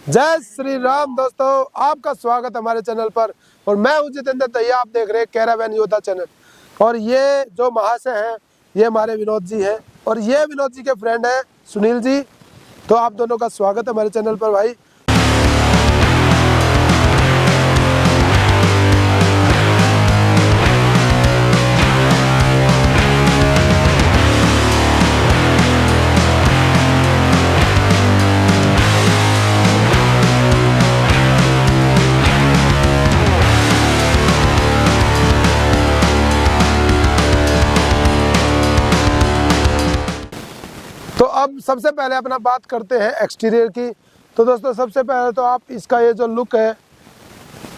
जय श्री राम दोस्तों, आपका स्वागत है हमारे चैनल पर। और मैं हूं जितेंद्र दहिया, आप देख रहे हैं कैरावैन योद्धा चैनल। और ये जो महाशय हैं ये हमारे विनोद जी हैं और ये विनोद जी के फ्रेंड हैं सुनील जी। तो आप दोनों का स्वागत है हमारे चैनल पर भाई। तो अब सबसे पहले अपना बात करते हैं एक्सटीरियर की। तो दोस्तों सबसे पहले तो आप इसका ये जो लुक है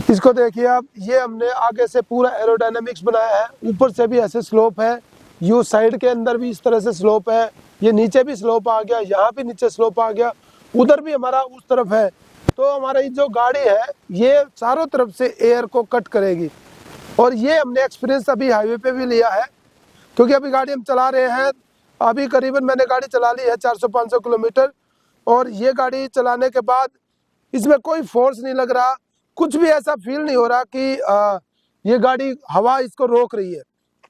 इसको देखिए आप। ये हमने आगे से पूरा एरोडायनामिक्स बनाया है, ऊपर से भी ऐसे स्लोप है, यू साइड के अंदर भी इस तरह से स्लोप है, ये नीचे भी स्लोप आ गया, यहाँ भी नीचे स्लोप आ गया, उधर भी हमारा उस तरफ है। तो हमारी जो गाड़ी है ये चारों तरफ से एयर को कट करेगी। और ये हमने एक्सपीरियंस अभी हाईवे पे भी लिया है, क्योंकि अभी गाड़ी हम चला रहे हैं। अभी करीबन मैंने गाड़ी चला ली है 400-500 किलोमीटर। और ये गाड़ी चलाने के बाद इसमें कोई फोर्स नहीं लग रहा, कुछ भी ऐसा फील नहीं हो रहा कि ये गाड़ी हवा इसको रोक रही है।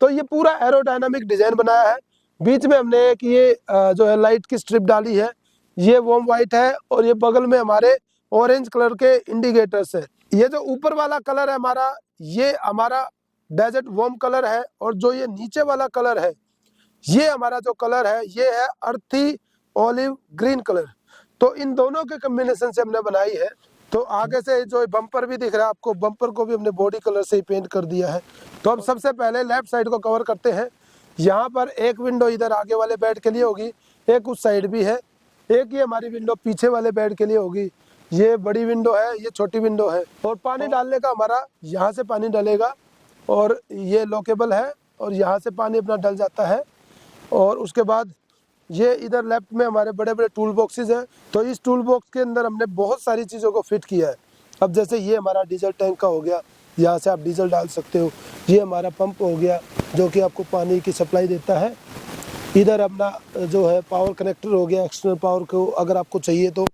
तो ये पूरा एरोडायनामिक डिजाइन बनाया है। बीच में हमने एक ये जो है लाइट की स्ट्रिप डाली है, ये वॉर्म वाइट है। और ये बगल में हमारे ऑरेंज कलर के इंडिकेटर्स है। ये जो ऊपर वाला कलर है हमारा, ये हमारा डेजर्ट वार्म कलर है। और जो ये नीचे वाला कलर है, ये हमारा जो कलर है ये है अर्थी ऑलिव ग्रीन कलर। तो इन दोनों के कॉम्बिनेशन से हमने बनाई है। तो आगे से जो बम्पर भी दिख रहा है आपको, बम्पर को भी हमने बॉडी कलर से ही पेंट कर दिया है। तो हम सबसे पहले लेफ्ट साइड को कवर करते हैं। यहाँ पर एक विंडो इधर आगे वाले बेड के लिए होगी, एक उस साइड भी है, एक ही हमारी विंडो पीछे वाले बेड के लिए होगी। ये बड़ी विंडो है, ये छोटी विंडो है। और पानी डालने का हमारा यहाँ से पानी डलेगा और ये लॉकेबल है और यहाँ से पानी अपना डल जाता है। और उसके बाद ये इधर लेफ्ट में हमारे बड़े बड़े टूल बॉक्सेस हैं। तो इस टूल बॉक्स के अंदर हमने बहुत सारी चीज़ों को फिट किया है। अब जैसे ये हमारा डीजल टैंक का हो गया, यहाँ से आप डीजल डाल सकते हो। ये हमारा पंप हो गया जो कि आपको पानी की सप्लाई देता है। इधर अपना जो है पावर कनेक्टर हो गया, एक्सटर्नल पावर को अगर आपको चाहिए तो।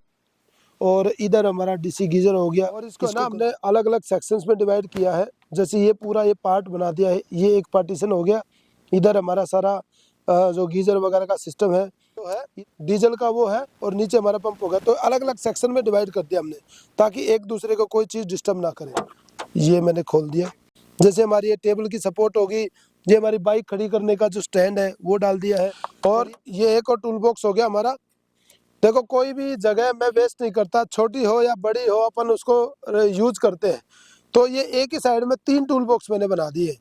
और इधर हमारा डीसी गीजर हो गया। और इसको ना हमने अलग अलग सेक्शंस में डिवाइड किया है। जैसे ये पूरा ये पार्ट बना दिया है, ये एक पार्टीशन हो गया। इधर हमारा सारा जो गीजर वगैरह का सिस्टम है तो है, डीजल का वो है, और नीचे हमारा पंप होगा। तो अलग अलग सेक्शन में डिवाइड कर दिया हमने, ताकि एक दूसरे को कोई चीज़ डिस्टर्ब ना करे। ये मैंने खोल दिया। जैसे हमारी ये टेबल की सपोर्ट होगी, ये हमारी बाइक खड़ी करने का जो स्टैंड है वो डाल दिया है। और ये एक और टूल बॉक्स हो गया हमारा। देखो कोई भी जगह मैं वेस्ट नहीं करता, छोटी हो या बड़ी हो अपन उसको यूज करते हैं। तो ये एक ही साइड में 3 टूल बॉक्स मैंने बना दिए।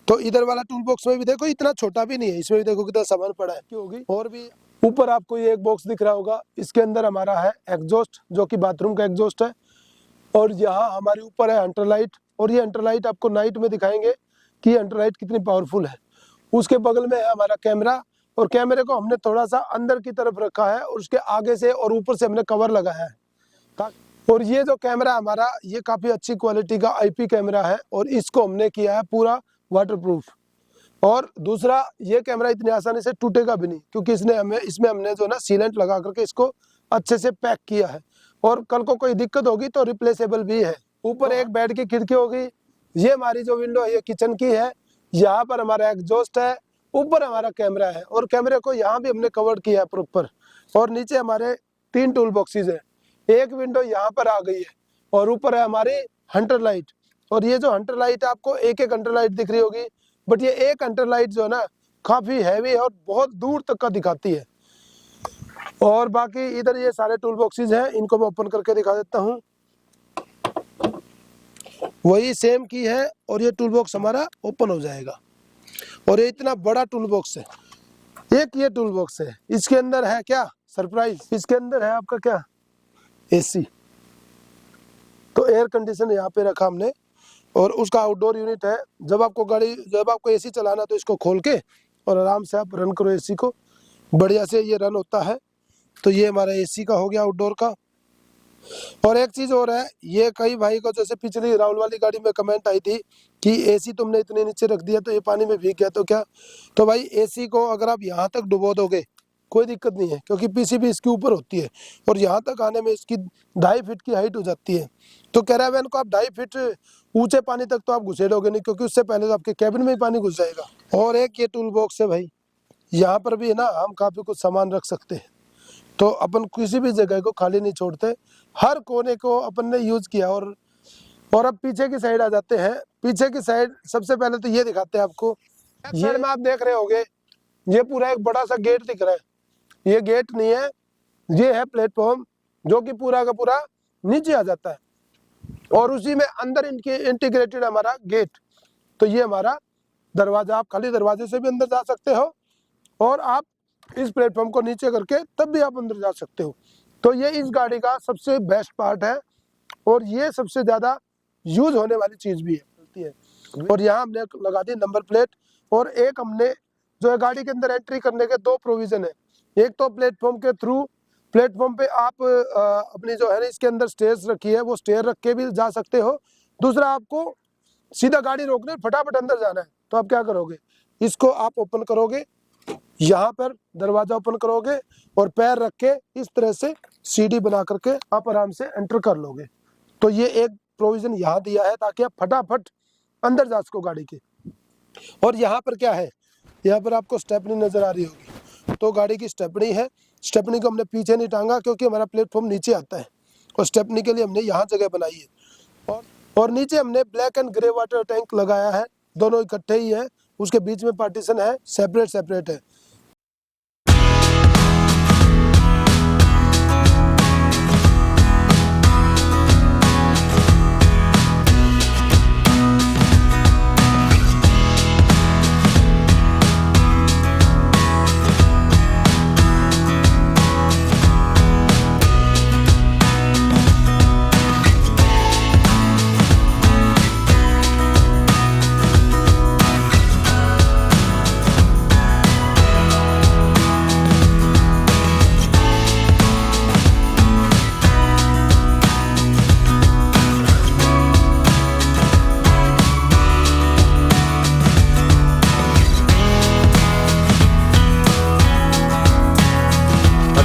तो इधर वाला टूल बॉक्स में भी देखो इतना छोटा भी नहीं है, इसमें भी देखो कितना सामान पड़ा है क्यों होगी। और भी ऊपर आपको ये एक बॉक्स दिख रहा होगा, इसके अंदर हमारा है एग्जॉस्ट, जो कि बाथरूम का एग्जॉस्ट है। और यहाँ हमारे ऊपर है हंटर लाइट। और ये हंटर लाइट आपको नाइट में दिखाएंगे कि हंटर लाइट कितनी पावरफुल है। उसके बगल में है हमारा कैमरा, और कैमरे को हमने थोड़ा सा अंदर की तरफ रखा है और उसके आगे से और ऊपर से हमने कवर लगाया है। और ये जो कैमरा हमारा, ये काफ़ी अच्छी क्वालिटी का आईपी कैमरा है और इसको हमने किया है पूरा वाटरप्रूफ। और दूसरा, ये कैमरा इतनी आसानी से टूटेगा भी नहीं, क्योंकि इसमें हमने जो ना सीलेंट लगा करके इसको अच्छे से पैक किया है। और कल को कोई दिक्कत होगी तो रिप्लेसेबल भी है। ऊपर एक बेड की खिड़की होगी। ये हमारी जो विंडो है ये किचन की है। यहाँ पर हमारा एग्जॉस्ट है, ऊपर हमारा कैमरा है, और कैमरे को यहाँ भी हमने कवर किया है प्रॉपर। और नीचे हमारे 3 टूल बॉक्सेस है। एक विंडो यहाँ पर आ गई है, और ऊपर है हमारी हंटर लाइट। और ये जो हंटर लाइट आपको एक एक हंटर लाइट दिख रही होगी, बट ये एक हंटर लाइट जो है ना काफी हैवी है और बहुत दूर तक का दिखाती है। और बाकी इधर ये सारे टूल बॉक्सेस हैं, इनको मैं ओपन करके दिखा देता हूँ। वही सेम की है, और ये टूल बॉक्स हमारा ओपन हो जाएगा। और ये इतना बड़ा टूल बॉक्स है। एक ये टूल बॉक्स है, इसके अंदर है क्या सरप्राइज, इसके अंदर है आपका क्या एसी। तो एयर कंडीशन यहाँ पे रखा हमने, और उसका आउटडोर यूनिट है। जब आपको एसी चलाना तो इसको खोल के और आराम से आप रन करो एसी को, बढ़िया से ये रन होता है। तो ये हमारा एसी का हो गया आउटडोर का। और एक चीज़ और है, ये कई भाई को जैसे पिछली राहुल वाली गाड़ी में कमेंट आई थी कि एसी तुमने इतने नीचे रख दिया तो ये पानी में भीग गया तो क्या। तो भाई एसी को अगर आप यहाँ तक डुबो दोगे कोई दिक्कत नहीं है, क्योंकि पीसीबी इसके ऊपर होती है और यहाँ तक आने में इसकी 2.5 फीट की हाइट हो जाती है। तो कैरावैन को आप 2.5 फीट ऊंचे पानी तक तो आप घुसेड़ोगे नहीं, क्योंकि उससे पहले तो आपके कैबिन में ही पानी घुस जाएगा। और एक ये टूल बॉक्स है भाई, यहाँ पर भी है ना हम काफ़ी कुछ सामान रख सकते हैं। तो अपन किसी भी जगह को खाली नहीं छोड़ते, हर कोने को अपन ने यूज़ किया। और अब पीछे की साइड आ जाते हैं। पीछे की साइड सबसे पहले तो ये दिखाते हैं आपको। ये में आप देख रहे होगे, ये पूरा एक बड़ा सा गेट दिख रहा है। ये गेट नहीं है, ये है प्लेटफॉर्म, जो कि पूरा का पूरा नीचे आ जाता है और उसी में अंदर इनके इंटीग्रेटेड हमारा गेट। तो ये हमारा दरवाजा, आप खाली दरवाजे से भी अंदर जा सकते हो और आप इस प्लेटफॉर्म को नीचे करके तब भी आप अंदर जा सकते हो। तो ये इस गाड़ी का सबसे बेस्ट पार्ट है और ये सबसे ज़्यादा यूज होने वाली चीज़ भी है। और यहाँ हमने लगा दी नंबर प्लेट। और एक हमने जो है गाड़ी के अंदर एंट्री करने के 2 प्रोविज़न है। एक तो प्लेटफॉर्म के थ्रू, प्लेटफॉर्म पे आप अपनी जो है ना इसके अंदर स्टेयर्स रखी है, वो स्टेयर रख के भी जा सकते हो। दूसरा, आपको सीधा गाड़ी रोकने फटाफट अंदर जाना है तो आप क्या करोगे, इसको आप ओपन करोगे, यहाँ पर दरवाजा ओपन करोगे और पैर रख के इस तरह से सीढ़ी बना करके आप आराम से एंटर कर लोगे। तो ये एक प्रोविज़न यहाँ दिया है ताकि आप फटाफट अंदर जा सको गाड़ी के। और यहाँ पर क्या है, यहाँ पर आपको स्टेपनी नज़र आ रही होगी। तो गाड़ी की स्टेपनी है। स्टेपनी को हमने पीछे नहीं टांगा क्योंकि हमारा प्लेटफॉर्म नीचे आता है और स्टेपनी के लिए हमने यहाँ जगह बनाई है। और नीचे हमने black and grey water tank लगाया है, दोनों इकट्ठे ही है। उसके बीच में पार्टीशन है, सेपरेट सेपरेट है।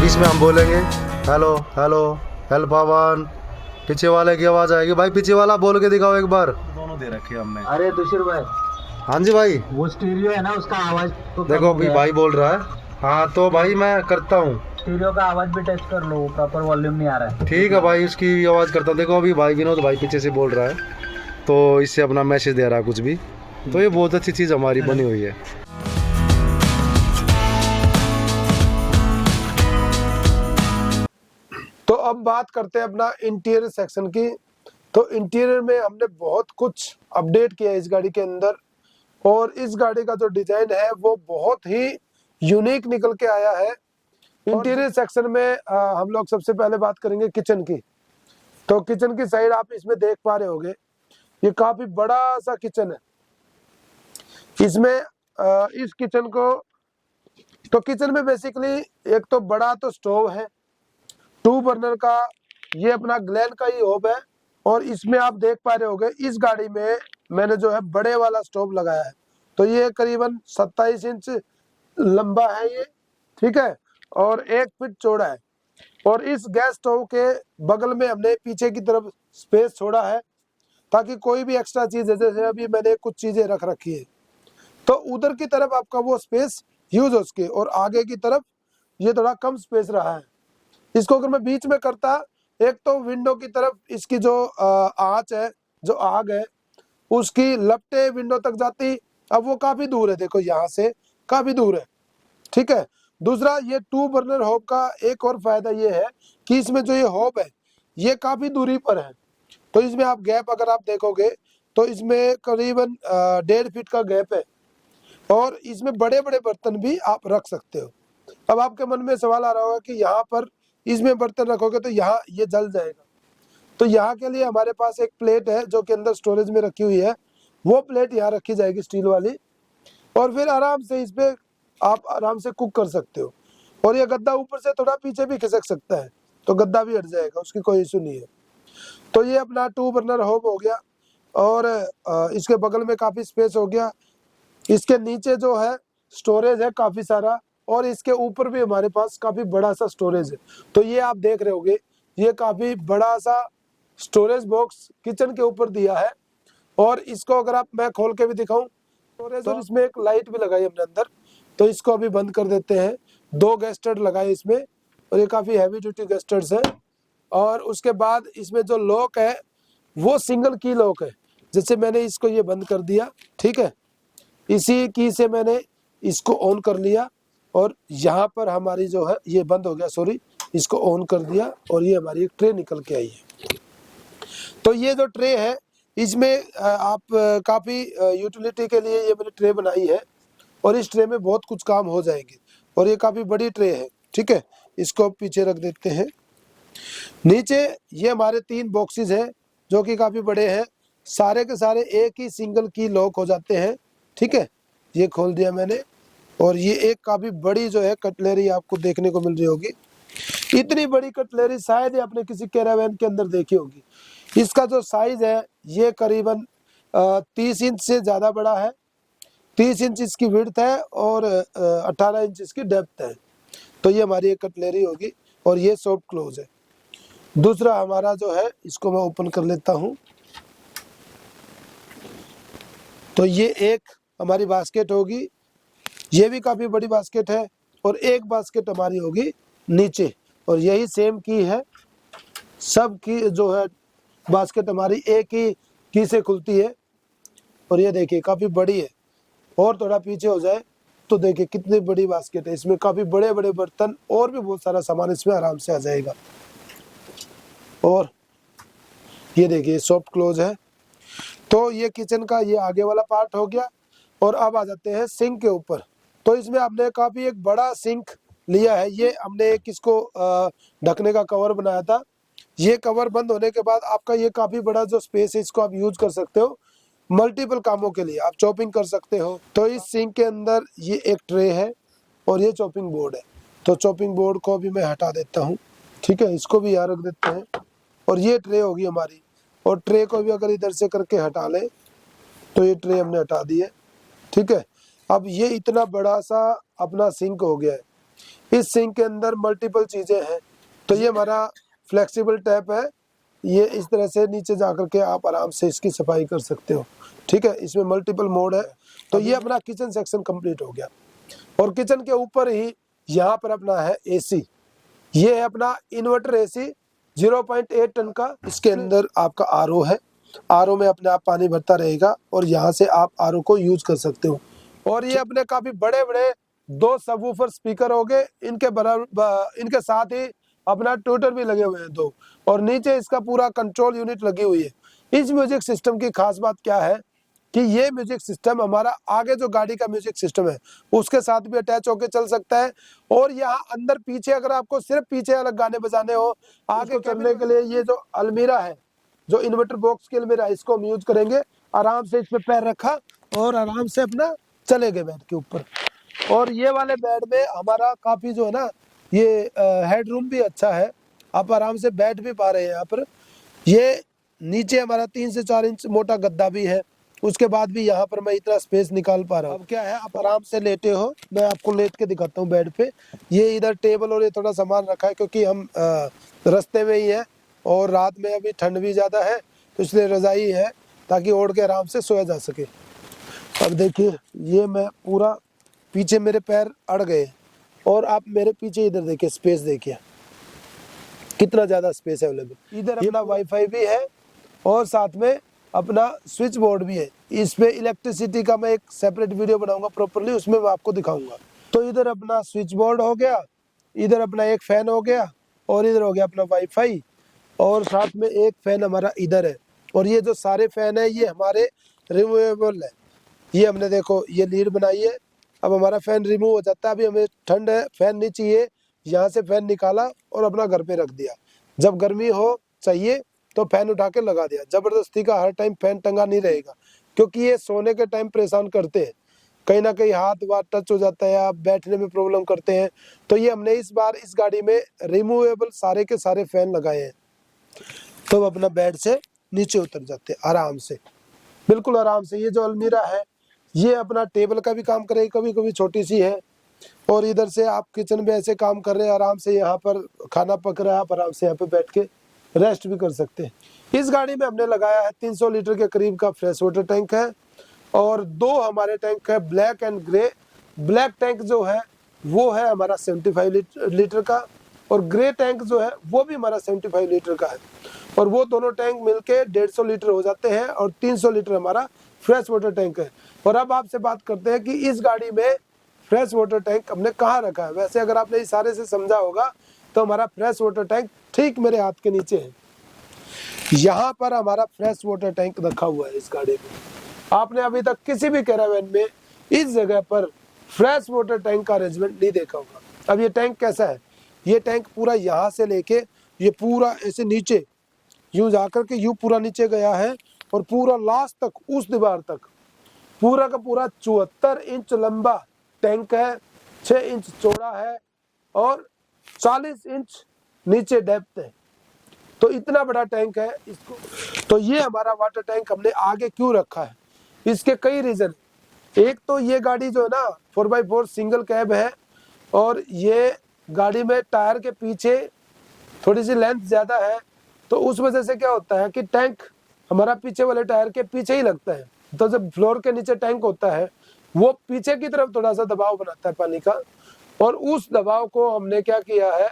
इसमें हम बोलेंगे हेलो हेलो हेलो पवन, पीछे वाले की आवाज आएगी। भाई पीछे वाला बोल के दिखाओ एक बार। दोनों दे रखे हमने। अरे दुशिर भाई, हाँ जी भाई, वो स्टीरियो है ना, उसका आवाज तो देखो अभी भाई बोल रहा है। हाँ तो भाई मैं करता हूँ, स्टीरियो का आवाज भी टेस्ट कर लो, प्रॉपर वॉल्यूम नहीं आ रहा है। ठीक है भाई, उसकी आवाज करता हूँ। देखो अभी भाई विनोद भाई पीछे से बोल रहा है, तो इससे अपना मैसेज दे रहा है कुछ भी। तो ये बहुत अच्छी चीज़ हमारी बनी हुई है। तो अब बात करते हैं अपना इंटीरियर सेक्शन की। तो इंटीरियर में हमने बहुत कुछ अपडेट किया है इस गाड़ी के अंदर और इस गाड़ी का जो डिजाइन है वो बहुत ही यूनिक निकल के आया है। इंटीरियर सेक्शन में हम लोग सबसे पहले बात करेंगे किचन की। तो किचन की साइड आप इसमें देख पा रहे होगे, ये काफी बड़ा सा किचन है। इसमें इस किचन को, तो किचन में बेसिकली एक तो बड़ा तो स्टोव है, 2 बर्नर का, ये अपना ग्लैन का ही होब है। और इसमें आप देख पा रहे होगे इस गाड़ी में मैंने जो है बड़े वाला स्टोव लगाया है। तो ये करीबन 27 इंच लंबा है ये, ठीक है, और 1 फीट चौड़ा है। और इस गैस स्टोव के बगल में हमने पीछे की तरफ स्पेस छोड़ा है ताकि कोई भी एक्स्ट्रा चीज है, जैसे अभी मैंने कुछ चीजें रख रखी है तो उधर की तरफ आपका वो स्पेस यूज हो सके। और आगे की तरफ ये थोड़ा कम स्पेस रहा है। इसको अगर मैं बीच में करता, एक तो विंडो की तरफ इसकी जो आंच है, जो आग है, उसकी लपटे विंडो तक जाती। अब वो काफी दूर है, देखो यहाँ से काफी दूर है, ठीक है। दूसरा, ये 2 बर्नर होब का एक और फायदा ये है कि इसमें जो ये होब है ये काफी दूरी पर है। तो इसमें आप गैप अगर आप देखोगे तो इसमें करीबन 1.5 फीट का गैप है और इसमें बड़े बड़े बर्तन भी आप रख सकते हो। अब आपके मन में सवाल आ रहा होगा कि यहाँ पर इसमें बर्तन रखोगे तो यहाँ ये जल जाएगा। तो यहाँ के लिए हमारे पास एक प्लेट है जो कि अंदर स्टोरेज में रखी हुई है, वो प्लेट यहाँ रखी जाएगी स्टील वाली, और फिर आराम से इस पे आप आराम से कुक कर सकते हो। और ये गद्दा ऊपर से थोड़ा पीछे भी खिसक सकता है तो गद्दा भी हट जाएगा, उसकी कोई इशू नहीं है। तो ये अपना 2 बर्नर होब हो गया और इसके बगल में काफ़ी स्पेस हो गया। इसके नीचे जो है स्टोरेज है काफ़ी सारा, और इसके ऊपर भी हमारे पास काफी बड़ा सा स्टोरेज है। तो ये आप देख रहे होगे, ये काफी बड़ा सा स्टोरेज बॉक्स किचन के ऊपर दिया है। और इसको अगर आप मैं खोल के भी दिखाऊं स्टोरेज, और इसमें एक लाइट भी लगाई हमने अंदर। तो इसको अभी बंद कर देते हैं। 2 गैस्टर्ड लगाए इसमें, और ये काफी हैवी ड्यूटी गैस्टर्ड्स है। और उसके बाद इसमें जो लॉक है वो सिंगल की लॉक है। जैसे मैंने इसको ये बंद कर दिया, ठीक है, इसी की से मैंने इसको ऑन कर लिया, और यहाँ पर हमारी जो है ये बंद हो गया, सॉरी, इसको ऑन कर दिया, और ये हमारी एक ट्रे निकल के आई है। तो ये जो ट्रे है इसमें आप काफ़ी यूटिलिटी के लिए ये मैंने ट्रे बनाई है, और इस ट्रे में बहुत कुछ काम हो जाएंगे। और ये काफ़ी बड़ी ट्रे है, ठीक है। इसको पीछे रख देते हैं। नीचे ये हमारे 3 बॉक्सेस हैं जो कि काफ़ी बड़े हैं, सारे के सारे एक ही सिंगल की लॉक हो जाते हैं, ठीक है। ये खोल दिया मैंने, और ये एक काफ़ी बड़ी जो है कटलरी आपको देखने को मिल रही होगी। इतनी बड़ी कटलरी शायद ही आपने किसी कैरावैन के अंदर देखी होगी। इसका जो साइज है ये करीबन 30 इंच से ज़्यादा बड़ा है। 30 इंच इसकी विड्थ है, और 18 इंच इसकी डेप्थ है। तो ये हमारी एक कटलरी होगी, और ये सॉफ्ट क्लोज है। दूसरा हमारा जो है, इसको मैं ओपन कर लेता हूँ। तो ये एक हमारी बास्केट होगी, ये भी काफ़ी बड़ी बास्केट है, और एक बास्केट हमारी होगी नीचे, और यही सेम की है। सब की जो है बास्केट हमारी एक ही की से खुलती है, और ये देखिए काफ़ी बड़ी है। और थोड़ा पीछे हो जाए तो देखिए कितनी बड़ी बास्केट है। इसमें काफ़ी बड़े बड़े बर्तन और भी बहुत सारा सामान इसमें आराम से आ जाएगा। और ये देखिए सॉफ्ट क्लोज है। तो ये किचन का ये आगे वाला पार्ट हो गया। और अब आ जाते हैं सिंक के ऊपर। तो इसमें हमने काफ़ी एक बड़ा सिंक लिया है। ये हमने एक इसको ढकने का कवर बनाया था। ये कवर बंद होने के बाद आपका ये काफ़ी बड़ा जो स्पेस है, इसको आप यूज कर सकते हो मल्टीपल कामों के लिए। आप चॉपिंग कर सकते हो। तो इस सिंक के अंदर ये एक ट्रे है, और ये चॉपिंग बोर्ड है। तो चॉपिंग बोर्ड को भी मैं हटा देता हूँ, ठीक है, इसको भी यहाँ रख देते हैं। और ये ट्रे होगी हमारी, और ट्रे को भी अगर इधर से करके हटा ले तो ये ट्रे हमने हटा दी है, ठीक है। अब ये इतना बड़ा सा अपना सिंक हो गया है। इस सिंक के अंदर मल्टीपल चीज़ें हैं। तो ये हमारा फ्लेक्सिबल टैप है, ये इस तरह से नीचे जा करके आप आराम से इसकी सफाई कर सकते हो, ठीक है। इसमें मल्टीपल मोड है। तो ये अपना किचन सेक्शन कंप्लीट हो गया। और किचन के ऊपर ही यहाँ पर अपना है एसी। ये है अपना इन्वर्टर एसी 0.8 टन का। इसके अंदर आपका आरओ है। आरओ में अपने आप पानी भरता रहेगा, और यहाँ से आप आरओ को यूज कर सकते हो। और ये अपने काफी बड़े बड़े 2 सबवूफर स्पीकर हो गए। इनके साथ ही अपना ट्विटर भी लगे हुए हैं 2, और नीचे इसका पूरा कंट्रोल यूनिट लगी हुई है। इस म्यूजिक सिस्टम की खास बात क्या है कि ये म्यूजिक सिस्टम हमारा आगे जो गाड़ी का म्यूजिक सिस्टम है उसके साथ भी अटैच होकर चल सकता है। और यहाँ अंदर पीछे अगर आपको सिर्फ पीछे अलग गाने बजाने हो, आगे करने के लिए ये जो अलमीरा है, जो इन्वर्टर बॉक्स की अलमीरा, इसको हम यूज करेंगे। आराम से इस पे पैर रखा और आराम से अपना चले गए बेड के ऊपर। और ये वाले बेड में हमारा काफ़ी जो है ना, ये हेड रूम भी अच्छा है। आप आराम से बैठ भी पा रहे हैं यहाँ पर। ये नीचे हमारा 3 से 4 इंच मोटा गद्दा भी है। उसके बाद भी यहाँ पर मैं इतना स्पेस निकाल पा रहा हूँ। अब क्या है, आप आराम से लेटे हो, मैं आपको लेट के दिखाता हूँ बेड पे। ये इधर टेबल और ये थोड़ा सामान रखा है, क्योंकि हम रास्ते में ही है, और रात में अभी ठंड भी ज़्यादा है, तो इसलिए रज़ाई है ताकि ओढ़ के आराम से सोया जा सके। अब देखिए, ये मैं पूरा पीछे मेरे पैर अड़ गए, और आप मेरे पीछे इधर देखिए, स्पेस देखिए कितना ज़्यादा स्पेस अवेलेबल। इधर अपना वाईफाई भी है, और साथ में अपना स्विच बोर्ड भी है। इस पे इलेक्ट्रिसिटी का मैं एक सेपरेट वीडियो बनाऊंगा प्रॉपरली, उसमें मैं आपको दिखाऊंगा। तो इधर अपना स्विच बोर्ड हो गया, इधर अपना एक फैन हो गया, और इधर हो गया अपना वाईफाई, और साथ में एक फैन हमारा इधर है। और ये जो सारे फैन है ये हमारे रिमूवेबल है। ये हमने देखो ये लीड बनाई है। अब हमारा फैन रिमूव हो जाता है। अभी हमें ठंड है, फैन नहीं चाहिए, यहाँ से फैन निकाला और अपना घर पे रख दिया। जब गर्मी हो चाहिए तो फैन उठा के लगा दिया। जबरदस्ती का हर टाइम फैन टंगा नहीं रहेगा, क्योंकि ये सोने के टाइम परेशान करते हैं। कहीं ना कहीं हाथ वाथ टच हो जाता है, आप बैठने में प्रॉब्लम करते हैं। तो ये हमने इस बार इस गाड़ी में रिमूवेबल सारे के सारे फैन लगाए हैं। तो अपना बेड से नीचे उतर जाते हैं आराम से, बिल्कुल आराम से। ये जो अलमीरा है ये अपना टेबल का भी काम करेगी, कभी कभी छोटी सी है। और इधर से आप किचन में ऐसे काम कर रहे हैं, आराम से यहाँ पर खाना पक रहा है, आप आराम से यहाँ पे बैठ के रेस्ट भी कर सकते हैं। इस गाड़ी में हमने लगाया है 300 लीटर के करीब का फ्रेश वाटर टैंक है और 2 हमारे टैंक है black and grey. Black tank जो है वो है हमारा 75 लीटर का और ग्रे टैंक जो है वो भी हमारा 75 लीटर का है और वो दोनों टैंक मिलके 150 लीटर हो जाते हैं और 300 लीटर हमारा फ्रेश वाटर टैंक है। और अब आपसे बात करते हैं कि इस गाड़ी में फ्रेश वाटर टैंक हमने कहाँ रखा है। वैसे अगर आपने इशारे से समझा होगा तो हमारा फ्रेश वाटर टैंक ठीक मेरे हाथ के नीचे है, यहाँ पर हमारा फ्रेश वाटर टैंक रखा हुआ है इस गाड़ी में। आपने अभी तक किसी भी कैरावैन में इस जगह पर फ्रेश वाटर टैंक का अरेंजमेंट नहीं देखा होगा। अब ये टैंक कैसा है, ये टैंक पूरा यहाँ से लेके ये पूरा ऐसे नीचे यूं जाकर के यूं पूरा नीचे गया है और पूरा लास्ट तक उस दीवार तक पूरा का पूरा 74 इंच लंबा टैंक है, 6 इंच चौड़ा है और 40 इंच नीचे डेप्थ है। तो इतना बड़ा टैंक है इसको। तो ये हमारा वाटर टैंक हमने आगे क्यों रखा है, इसके कई रीजन। एक तो ये गाड़ी जो है ना 4x4 सिंगल कैब है और ये गाड़ी में टायर के पीछे थोड़ी सी लेंथ ज्यादा है, तो उस वजह से क्या होता है कि टैंक हमारा पीछे वाले टायर के पीछे ही लगता है। तो जब फ्लोर के नीचे टैंक होता है वो पीछे की तरफ थोड़ा सा दबाव बनाता है पानी का, और उस दबाव को हमने क्या किया है,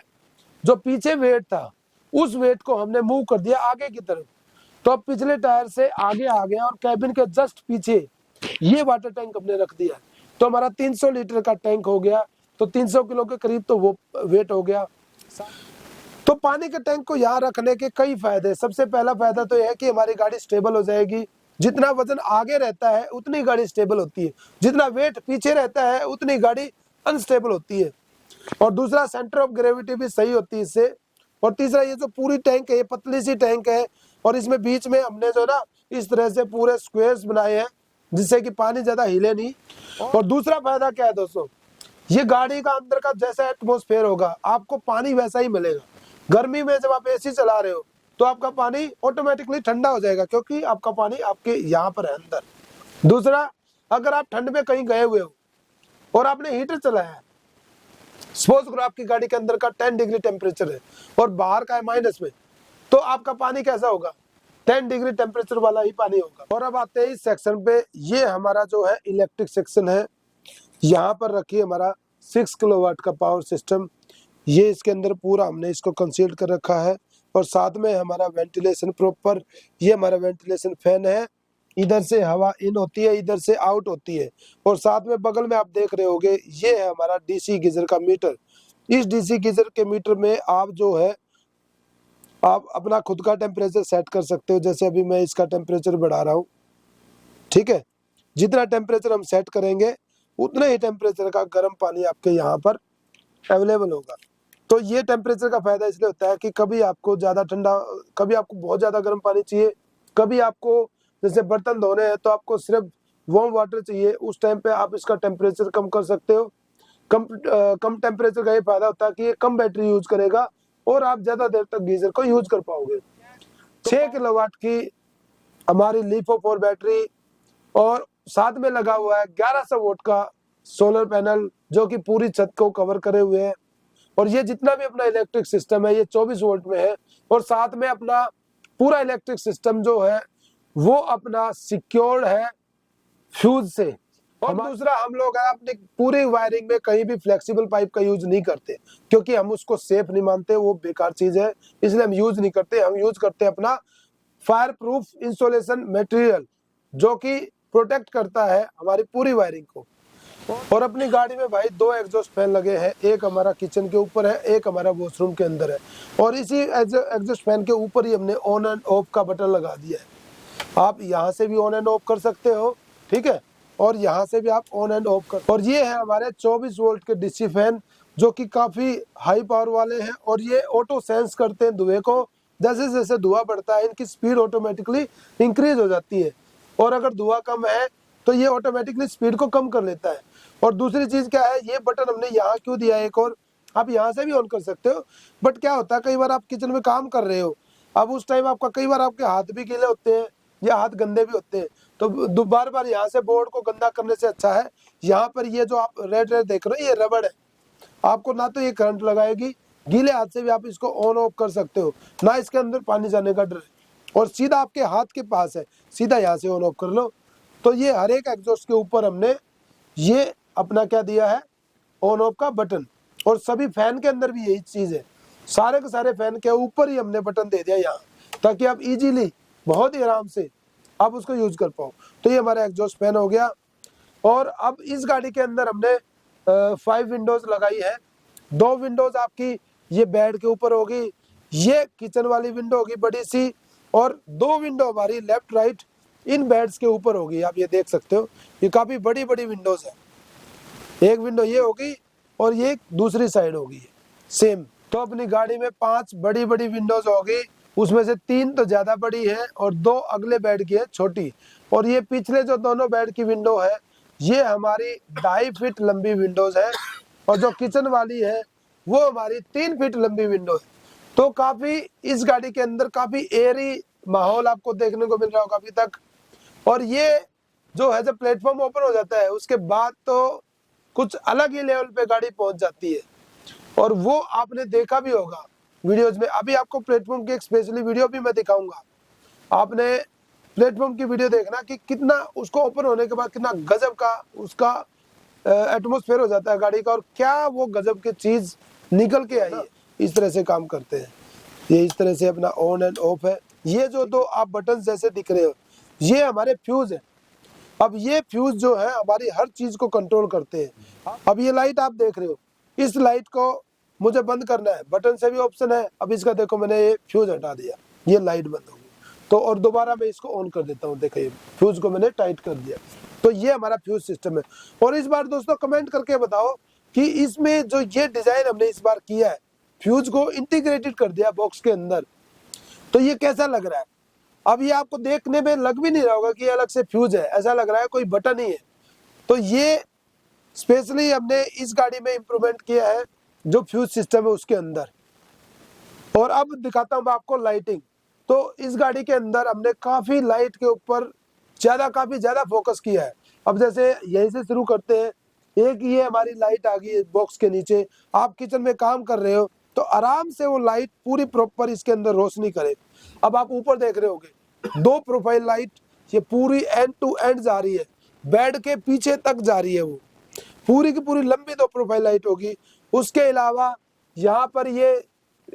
जो पीछे वेट था उस वेट को हमने मूव कर दिया आगे की तरफ। तो अब पिछले टायर से आगे आ गया और कैबिन के जस्ट पीछे ये वाटर टैंक हमने रख दिया। तो हमारा 300 लीटर का टैंक हो गया, तो 300 किलो के करीब तो वो वेट हो गया। तो पानी के टैंक को यहाँ रखने के कई फायदे। सबसे पहला फायदा तो यह है कि हमारी गाड़ी स्टेबल हो जाएगी। जितना वजन आगे रहता है उतनी गाड़ी स्टेबल होती है, जितना वेट पीछे रहता है उतनी गाड़ी अनस्टेबल होती है। और दूसरा सेंटर ऑफ ग्रेविटी भी सही होती है इससे। और तीसरा ये जो पूरी टैंक है ये पतली सी टैंक है और इसमें बीच में हमने जो ना इस तरह से पूरे स्क्वेयर्स बनाए हैं जिससे कि पानी ज्यादा हिले नहीं। और दूसरा फायदा क्या है दोस्तों, ये गाड़ी का अंदर का जैसा एटमोस्फेयर होगा आपको पानी वैसा ही मिलेगा। गर्मी में जब आप एसी चला रहे हो तो आपका पानी ऑटोमेटिकली ठंडा हो जाएगा क्योंकि आपका पानी आपके यहाँ पर है अंदर। दूसरा, अगर आप ठंड में कहीं गए हुए हो और आपने हीटर चलाया है, सपोज करो आपकी गाड़ी के अंदर का 10 डिग्री टेम्परेचर है और बाहर का है माइनस में, तो आपका पानी कैसा होगा, 10 डिग्री टेम्परेचर वाला ही पानी होगा। और अब आते हैं इस सेक्शन पे, ये हमारा जो है इलेक्ट्रिक सेक्शन है। यहाँ पर रखिए हमारा 6 किलोवाट का पावर सिस्टम, ये इसके अंदर पूरा हमने इसको कंसील कर रखा है। और साथ में हमारा वेंटिलेशन प्रॉपर, ये हमारा वेंटिलेशन फैन है, इधर से हवा इन होती है इधर से आउट होती है। और साथ में बगल में आप देख रहे होंगे ये है हमारा डीसी गीजर का मीटर। इस डीसी गीजर के मीटर में आप जो है आप अपना खुद का टेम्परेचर सेट कर सकते हो। जैसे अभी मैं इसका टेम्परेचर बढ़ा रहा हूँ, ठीक है, जितना टेम्परेचर हम सेट करेंगे उतना ही टेम्परेचर का गर्म पानी आपके यहाँ पर अवेलेबल होगा। तो ये टेम्परेचर का फायदा इसलिए होता है कि कभी आपको ज्यादा ठंडा, कभी आपको बहुत ज्यादा गर्म पानी चाहिए, कभी आपको जैसे बर्तन धोने हैं तो आपको सिर्फ वार्म वाटर चाहिए, उस टाइम पे आप इसका टेम्परेचर कम कर सकते हो। कम टेम्परेचर का ये फायदा होता है कि ये कम बैटरी यूज करेगा और आप ज्यादा देर तक गीजर को यूज कर पाओगे। 6 किलोवाट की हमारी लिफो4 बैटरी और साथ में लगा हुआ है 1100 वोल्ट का सोलर पैनल जो कि पूरी छत को कवर करे हुए है। और ये जितना भी अपना इलेक्ट्रिक सिस्टम है ये 24 वोल्ट में है और साथ में अपना पूरा इलेक्ट्रिक सिस्टम जो है वो अपना सिक्योर्ड है फ्यूज से। और दूसरा, हम लोग अपनी पूरी वायरिंग में कहीं भी फ्लेक्सिबल पाइप का यूज नहीं करते क्योंकि हम उसको सेफ नहीं मानते, वो बेकार चीज है, इसलिए हम यूज नहीं करते। हम यूज करते हैं अपना फायर प्रूफ इंसुलेशन मटेरियल जो कि प्रोटेक्ट करता है हमारी पूरी वायरिंग को। और अपनी गाड़ी में भाई 2 एग्जॉस्ट फैन लगे हैं, एक हमारा किचन के ऊपर है, एक हमारा वॉशरूम के अंदर है। और इसी एग्जॉस्ट फैन के ऊपर ही हमने ऑन एंड ऑफ का बटन लगा दिया है। आप यहाँ से भी ऑन एंड ऑफ कर सकते हो, ठीक है, और यहाँ से भी आप ऑन एंड ऑफ कर। और ये है हमारे 24 वोल्ट के डीसी फैन जो कि काफी हाई पावर वाले हैं और ये ऑटो सेंस करते हैं धुएं को। जैसे जैसे धुआं बढ़ता है इनकी स्पीड ऑटोमेटिकली इंक्रीज हो जाती है और अगर धुआं कम है तो ये ऑटोमेटिकली स्पीड को कम कर लेता है। और दूसरी चीज क्या है, ये बटन हमने यहाँ क्यों दिया है, एक और आप यहाँ से भी ऑन कर सकते हो। बट क्या होता है कई बार आप किचन में काम कर रहे हो, अब उस टाइम आपका कई बार आपके हाथ भी गीले होते हैं या हाथ गंदे भी होते हैं, तो बार बार यहाँ से बोर्ड को गंदा करने से अच्छा है यहाँ पर ये जो आप रेड रेड देख रहे हो ये रबड़ है, आपको ना तो ये करंट लगाएगी, गीले हाथ से भी आप इसको ऑन ऑफ कर सकते हो, ना इसके अंदर पानी जाने का डर है, और सीधा आपके हाथ के पास है, सीधा यहाँ से ऑन ऑफ कर लो। तो ये हर एक एग्जॉस्ट के ऊपर हमने ये अपना क्या दिया है, ऑन ऑफ का बटन। और सभी फैन के अंदर भी यही चीज़ है, सारे के सारे फैन के ऊपर ही हमने बटन दे दिया यहाँ, ताकि आप इजीली बहुत ही आराम से आप उसको यूज कर पाओ। तो ये हमारा एग्जॉस्ट फैन हो गया। और अब इस गाड़ी के अंदर हमने 5 विंडोज लगाई है। 2 विंडोज आपकी ये बेड के ऊपर होगी, ये किचन वाली विंडो होगी बड़ी सी, और 2 विंडो हमारी लेफ्ट राइट इन बेड्स के ऊपर होगी। आप ये देख सकते हो, ये काफ़ी बड़ी बड़ी विंडोज है। एक विंडो ये होगी और ये दूसरी साइड होगी सेम। तो अपनी गाड़ी में 5 बड़ी बड़ी विंडोज होगी, उसमें से 3 तो ज़्यादा बड़ी है और 2 अगले बेड की है छोटी। और ये पिछले जो दोनों बेड की विंडो है, ये हमारी 2.5 फीट लंबी विंडोज है, और जो किचन वाली है वो हमारी 3 फीट लंबी विंडो है। तो काफ़ी इस गाड़ी के अंदर काफ़ी एयरी माहौल आपको देखने को मिल रहा होगा अभी तक। और ये जो है, जब प्लेटफॉर्म ओपन हो जाता है उसके बाद तो कुछ अलग ही लेवल पे गाड़ी पहुंच जाती है, और वो आपने देखा भी होगा वीडियोज में। अभी आपको प्लेटफॉर्म की एक स्पेशली वीडियो भी मैं दिखाऊंगा, आपने प्लेटफॉर्म की वीडियो देखना कि कितना उसको ओपन होने के बाद कितना गजब का उसका एटमॉस्फेयर हो जाता है गाड़ी का, और क्या वो गजब की चीज निकल के आई है। इस तरह से काम करते हैं ये, इस तरह से अपना ऑन एंड ऑफ है। ये जो 2 आप बटन जैसे दिख रहे हो, ये हमारे फ्यूज है। अब ये फ्यूज जो है हमारी हर चीज को कंट्रोल करते हैं। अब ये लाइट आप देख रहे हो, इस लाइट को मुझे बंद करना है, बटन से भी ऑप्शन है। अब इसका देखो, मैंने ये फ्यूज हटा दिया, ये लाइट बंद होगी। तो और दोबारा मैं इसको ऑन कर देता हूँ, देखिए फ्यूज को मैंने टाइट कर दिया। तो ये हमारा फ्यूज सिस्टम है। और इस बार दोस्तों कमेंट करके बताओ कि इसमें जो ये डिजाइन हमने इस बार किया है, फ्यूज को इंटीग्रेटेड कर दिया बॉक्स के अंदर, तो ये कैसा लग रहा है। अब ये आपको देखने में लग भी नहीं रहा होगा कि ये अलग से फ्यूज है, ऐसा लग रहा है कोई बटन ही है। तो ये स्पेशली हमने इस गाड़ी में इम्प्रूवमेंट किया है, जो फ्यूज सिस्टम है उसके अंदर। और अब दिखाता हूँ मैं आपको लाइटिंग। तो इस गाड़ी के अंदर हमने काफ़ी लाइट के ऊपर काफ़ी ज़्यादा फोकस किया है। अब जैसे यहीं से शुरू करते हैं, एक ये हमारी लाइट आ गई है बॉक्स के नीचे। आप किचन में काम कर रहे हो तो आराम से वो लाइट पूरी प्रॉपर इसके अंदर रोशनी करे। अब आप ऊपर देख रहे होगे, 2 प्रोफाइल लाइट, ये पूरी एंड टू एंड जा रही है, बेड के पीछे तक जा रही है, वो पूरी की पूरी लंबी 2 प्रोफाइल लाइट होगी। उसके अलावा यहाँ पर ये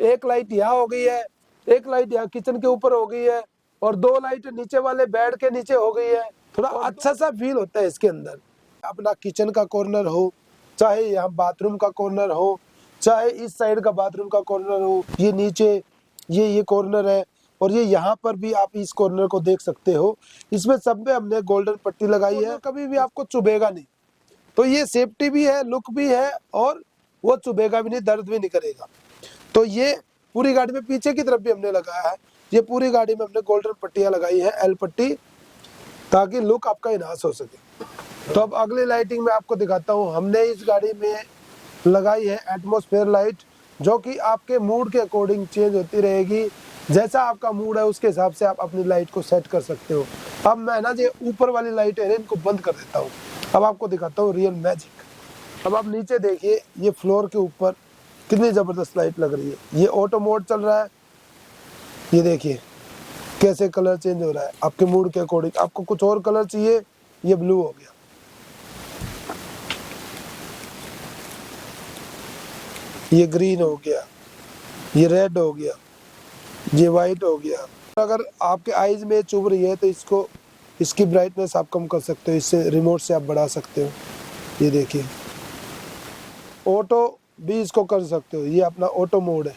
एक लाइट यहाँ हो गई है, एक लाइट यहाँ किचन के ऊपर हो गई है, और 2 लाइट नीचे वाले बेड के नीचे हो गई है। थोड़ा अच्छा सा फील होता है इसके अंदर। अपना किचन का कॉर्नर हो, चाहे यहाँ बाथरूम का कॉर्नर हो, चाहे इस साइड का बाथरूम का कॉर्नर हो, ये नीचे ये कॉर्नर है, और ये यहाँ पर भी आप इस कॉर्नर को देख सकते हो। इसमें सब में हमने गोल्डन पट्टी लगाई है, कभी भी आपको चुभेगा नहीं। तो ये सेफ्टी भी है, लुक भी है, और वो चुभेगा भी नहीं, दर्द भी नहीं करेगा। तो ये पूरी गाड़ी में पीछे की तरफ भी हमने लगाया है, ये पूरी गाड़ी में हमने गोल्डन पट्टियां लगाई है, एल पट्टी, ताकि लुक आपका इनहांस हो सके। तो अब अगली लाइटिंग में आपको दिखाता हूँ। हमने इस गाड़ी में लगाई है एटमॉस्फेयर लाइट, जो कि आपके मूड के अकॉर्डिंग चेंज होती रहेगी। जैसा आपका मूड है उसके हिसाब से आप अपनी लाइट को सेट कर सकते हो। अब मैं ना ये ऊपर वाली लाइट है इनको बंद कर देता हूँ। अब आपको दिखाता हूँ रियल मैजिक। अब आप नीचे देखिए, ये फ्लोर के ऊपर कितनी ज़बरदस्त लाइट लग रही है। ये ऑटो मोड चल रहा है, ये देखिए कैसे कलर चेंज हो रहा है आपके मूड के अकॉर्डिंग। आपको कुछ और कलर चाहिए, ये ब्लू हो गया, ये ग्रीन हो गया, ये रेड हो गया, ये वाइट हो गया। अगर आपके आईज में चुभ रही है तो इसकी ब्राइटनेस आप कम कर सकते हो, इससे रिमोट से आप बढ़ा सकते हो। ये देखिए ऑटो भी इसको कर सकते हो, ये अपना ऑटो मोड है।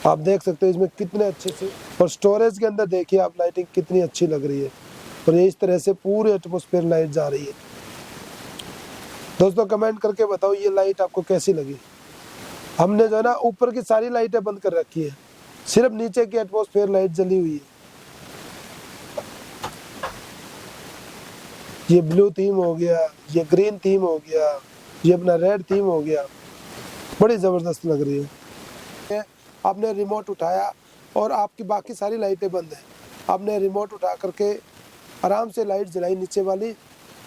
आप देख सकते हो इसमें कितने अच्छे से, और स्टोरेज के अंदर देखिए आप लाइटिंग कितनी अच्छी लग रही है। और ये इस तरह से पूरी एटमॉस्फेयर लाइट जा रही है। दोस्तों कमेंट करके बताओ ये लाइट आपको कैसी लगी। हमने जो है ना ऊपर की सारी लाइटें बंद कर रखी है, सिर्फ नीचे की एटमॉस्फेयर लाइट जली हुई है। ये ब्लू थीम हो गया, ये ग्रीन थीम हो गया, ये अपना रेड थीम हो गया, बड़ी ज़बरदस्त लग रही है। आपने रिमोट उठाया और आपकी बाकी सारी लाइटें बंद हैं, आपने रिमोट उठा करके आराम से लाइट जलाई नीचे वाली,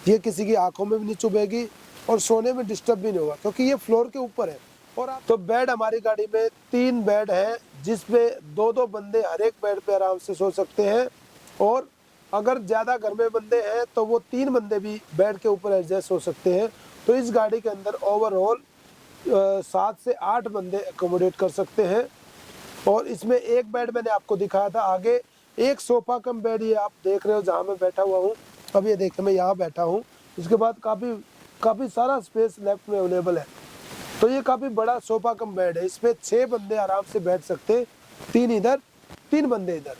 ये किसी की आंखों में भी नहीं चुभेगी और सोने में डिस्टर्ब भी नहीं होगा, क्योंकि ये फ्लोर के ऊपर है। और तो बेड हमारी गाड़ी में 3 बेड है, जिसपे 2-2 बंदे हर एक बेड पे आराम से सो सकते हैं। और अगर ज़्यादा घर में बंदे हैं तो वो 3 बंदे भी बेड के ऊपर एडजस्ट हो सकते हैं। तो इस गाड़ी के अंदर ओवरऑल 7 से 8 बंदे एकोमोडेट कर सकते हैं। और इसमें एक बेड मैंने आपको दिखाया था आगे, एक सोफा कम बेड ये आप देख रहे हो जहाँ मैं बैठा हुआ हूँ। अब ये देखिए मैं यहाँ बैठा हूँ, इसके बाद काफ़ी सारा स्पेस लेफ्ट में अवेलेबल है। तो ये काफ़ी बड़ा सोफा कम बेड है, इसमें 6 बंदे आराम से बैठ सकते हैं, 3 इधर 3 बंदे इधर,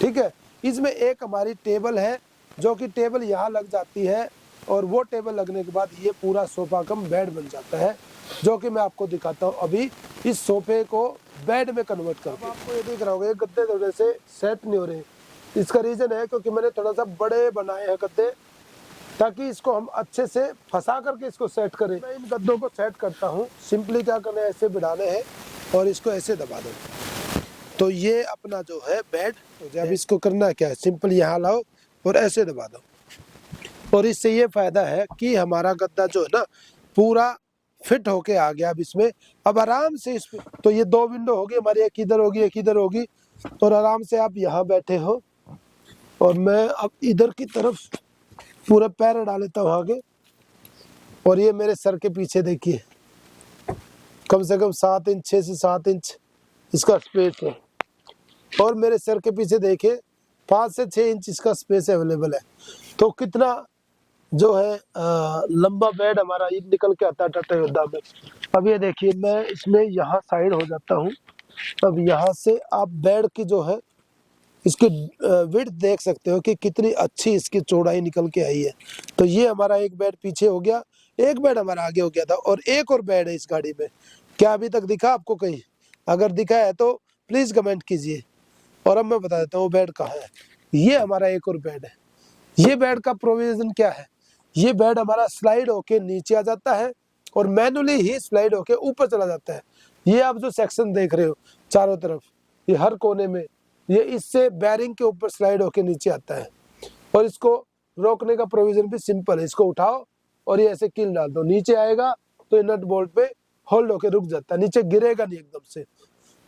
ठीक है। इसमें एक हमारी टेबल है, जो कि टेबल यहाँ लग जाती है और वो टेबल लगने के बाद ये पूरा सोफा कम बेड बन जाता है, जो कि मैं आपको दिखाता हूँ अभी। इस सोफे को बेड में कन्वर्ट कर, आपको ये दिख रहा होगा ये गद्दे थोड़े से सेट नहीं हो रहे। इसका रीज़न है क्योंकि मैंने थोड़ा सा बड़े बनाए हैं गद्दे, ताकि इसको हम अच्छे से फंसा करके इसको सेट करें। मैं इन गद्दों को सेट करता हूँ। सिंपली क्या करना है, ऐसे बिठाने हैं और इसको ऐसे दबा दो। तो ये अपना जो है बेड, तो जब इसको करना है क्या है, सिंपल यहाँ लाओ और ऐसे दबा दो। और इससे ये फ़ायदा है कि हमारा गद्दा जो है ना पूरा फिट होके आ गया। अब इसमें अब आराम से इस तो ये 2 विंडो होगी हमारी, एक इधर होगी एक इधर होगी। और आराम से आप यहाँ बैठे हो और मैं अब इधर की तरफ पूरा पैर डाल लेता हूँ आगे। और ये मेरे सर के पीछे देखिए कम से कम 7 इंच 6 से 7 इंच इसका स्पेस है। और मेरे सर के पीछे देखिए 5 से 6 इंच इसका स्पेस अवेलेबल है। तो कितना जो है लंबा बेड हमारा ये निकल के आता है टाटा योद्धा में। अब ये देखिए मैं इसमें यहाँ साइड हो जाता हूँ। अब यहाँ से आप बेड की जो है इसकी विड्थ देख सकते हो कि कितनी अच्छी इसकी चौड़ाई निकल के आई है। तो ये हमारा एक बेड पीछे हो गया, एक बेड हमारा आगे हो गया था। और एक और बेड है इस गाड़ी में, क्या अभी तक दिखा आपको कहीं? अगर दिखा है तो प्लीज़ कमेंट कीजिए। और अब मैं बता देता हूँ बेड कहाँ है। ये हमारा एक और बेड है। ये बेड का प्रोविज़न क्या है, ये बेड हमारा स्लाइड होके नीचे आ जाता है और मैनुअली ही स्लाइड होके ऊपर चला जाता है। ये आप जो सेक्शन देख रहे हो चारों तरफ, ये हर कोने में, ये इससे बैरिंग के ऊपर स्लाइड होके नीचे आता है। और इसको रोकने का प्रोविज़न भी सिंपल है, इसको उठाओ और ये ऐसे कील डाल दो, नीचे आएगा तो ये नट बोल्ट पे होल्ड होके रुक जाता है, नीचे गिरेगा नहीं एकदम से।